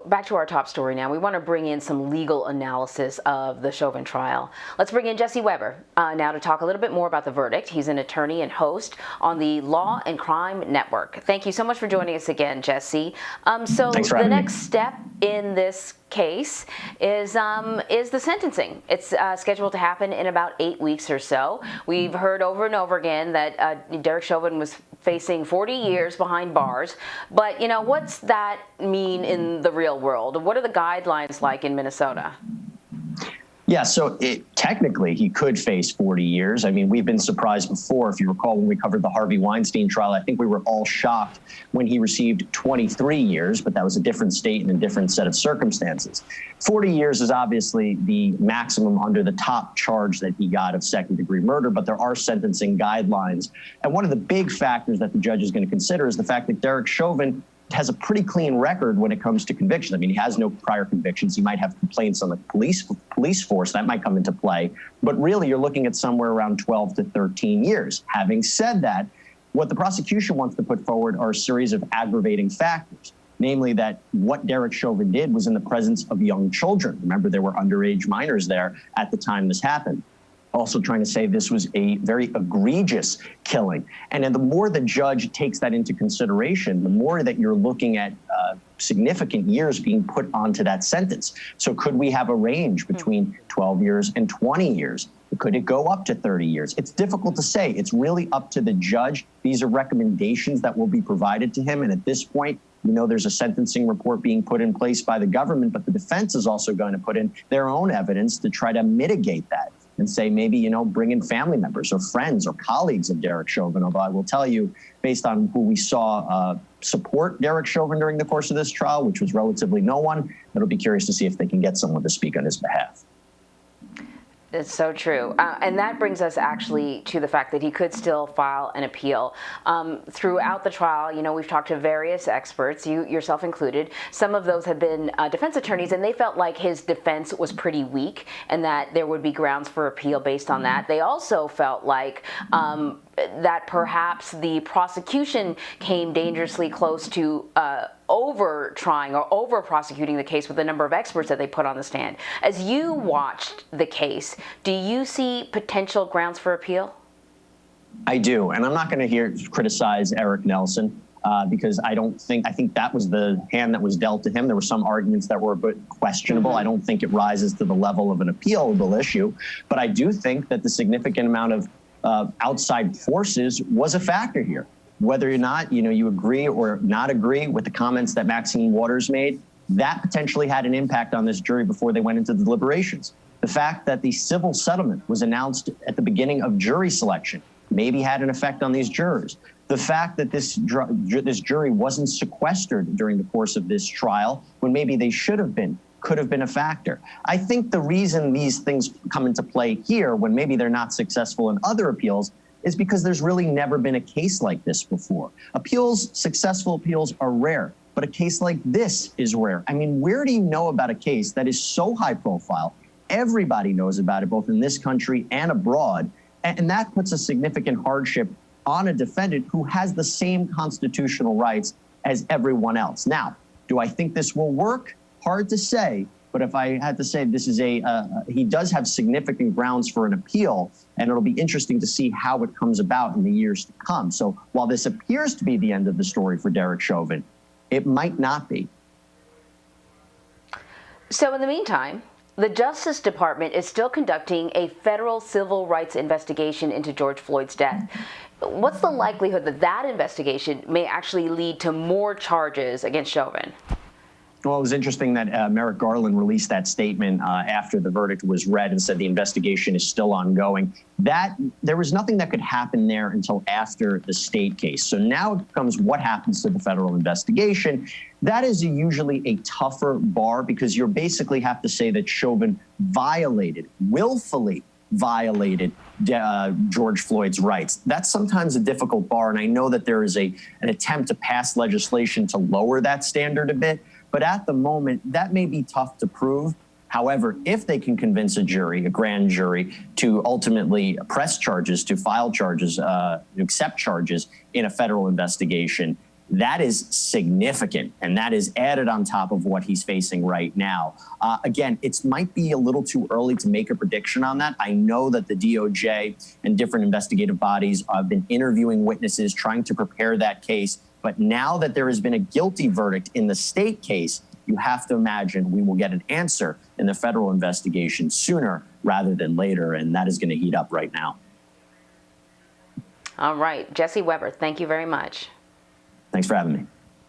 back to our top story now. We want to bring in some legal analysis of the Chauvin trial. Let's bring in Jesse Weber now to talk a little bit more about the verdict. He's an attorney and host on the Law and Crime Network. Thank you so much for joining us again, Jesse. So the next step in this case is the sentencing. It's scheduled to happen in about 8 weeks or so. We've heard over and over again that Derek Chauvin was facing 40 years behind bars. But, you know, what's that mean in the real world? What are the guidelines like in Minnesota? Yeah, so technically he could face 40 years. I mean, we've been surprised before. If you recall, when we covered the Harvey Weinstein trial, I think we were all shocked when he received 23 years, but that was a different state and a different set of circumstances. 40 years is obviously the maximum under the top charge that he got of second-degree murder, but there are sentencing guidelines. And one of the big factors that the judge is going to consider is the fact that Derek Chauvin has a pretty clean record when it comes to convictions. I mean, he has no prior convictions. He might have complaints on the police force. That might come into play. But really, you're looking at somewhere around 12 to 13 years. Having said that, what the prosecution wants to put forward are a series of aggravating factors, namely that what Derek Chauvin did was in the presence of young children. Remember, there were underage minors there at the time this happened. Also trying to say this was a very egregious killing. And then the more the judge takes that into consideration, the more that you're looking at significant years being put onto that sentence. So could we have a range between 12 years and 20 years? Could it go up to 30 years? It's difficult to say. It's really up to the judge. These are recommendations that will be provided to him. And at this point, you know, there's a sentencing report being put in place by the government, but the defense is also going to put in their own evidence to try to mitigate that and say maybe, you know, bring in family members or friends or colleagues of Derek Chauvin. Although I will tell you, based on who we saw support Derek Chauvin during the course of this trial, which was relatively no one, it'll be curious to see if they can get someone to speak on his behalf. It's so true. And that brings us actually to the fact that he could still file an appeal. Throughout the trial, you know, we've talked to various experts, you yourself included. Some of those have been defense attorneys, and they felt like his defense was pretty weak and that there would be grounds for appeal based on that. They also felt like that perhaps the prosecution came dangerously close to over trying or over prosecuting the case with the number of experts that they put on the stand. As you watched the case, do you see potential grounds for appeal? I do, and I'm not going to criticize Eric Nelson because I think that was the hand that was dealt to him. There were some arguments that were a bit questionable. I don't think it rises to the level of an appealable issue, but I do think that the significant amount of outside forces was a factor here. Whether or not, you know, you agree or not agree with the comments that Maxine Waters made, that potentially had an impact on this jury before they went into the deliberations. The fact that the civil settlement was announced at the beginning of jury selection maybe had an effect on these jurors. The fact that this jury wasn't sequestered during the course of this trial when maybe they should have been could have been a factor. I think the reason these things come into play here when maybe they're not successful in other appeals is because there's really never been a case like this before. Successful appeals are rare, but a case like this is rare. I mean, where do you know about a case that is so high profile? Everybody knows about it, both in this country and abroad. And that puts a significant hardship on a defendant who has the same constitutional rights as everyone else. Now, do I think this will work? Hard to say. But if I had to say, this is he does have significant grounds for an appeal, and it'll be interesting to see how it comes about in the years to come. So while this appears to be the end of the story for Derek Chauvin, it might not be. So in the meantime, the Justice Department is still conducting a federal civil rights investigation into George Floyd's death. What's the likelihood that that investigation may actually lead to more charges against Chauvin? Well, it was interesting that Merrick Garland released that statement after the verdict was read and said the investigation is still ongoing. There was nothing that could happen there until after the state case. So now it becomes what happens to the federal investigation. That is usually a tougher bar because you basically have to say that Chauvin willfully violated George Floyd's rights. That's sometimes a difficult bar, and I know that there is an attempt to pass legislation to lower that standard a bit. But at the moment, that may be tough to prove. However, if they can convince a grand jury, to ultimately press charges, to file charges, accept charges in a federal investigation, That is significant, and that is added on top of what he's facing right now. Again, it might be a little too early to make a prediction on that. I know that the DOJ and different investigative bodies have been interviewing witnesses, trying to prepare that case. But now that there has been a guilty verdict in the state case, you have to imagine we will get an answer in the federal investigation sooner rather than later, and that is going to heat up right now. All right. Jesse Weber, thank you very much. Thanks for having me.